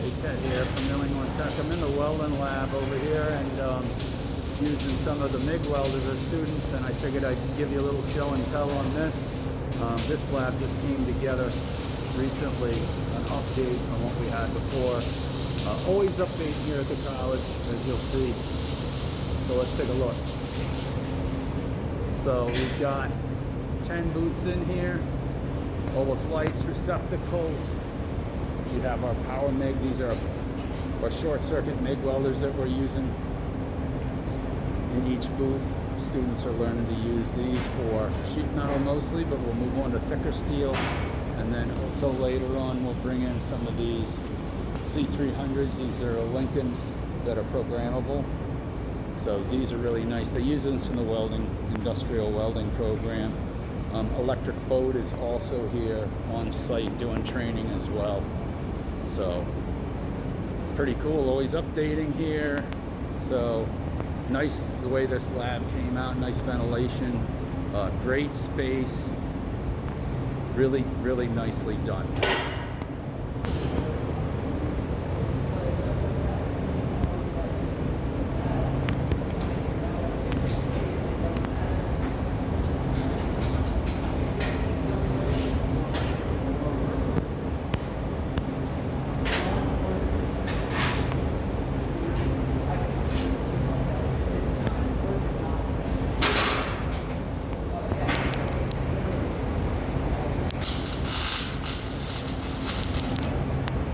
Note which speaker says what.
Speaker 1: Hey, Ted here from NE Tech. I'm in the welding lab over here and using some of the MIG welders as students, and I figured I'd give you a little show and tell on this. This lab just came together recently, an update on what we had before. Always updating here at the college, as you'll see. So let's take a look. So we've got 10 booths in here, all with lights, receptacles. We have our power MIG. These are our short circuit MIG welders that we're using in each booth. Students are learning to use these for sheet metal mostly, but we'll move on to thicker steel. And then also later on, we'll bring in some of these C300s. These are Lincolns that are programmable. So these are really nice. They use this in the welding, industrial welding program. Electric Boat is also here on site doing training as well. So pretty cool, always updating here. So nice the way this lab came out, nice ventilation, great space, really nicely done.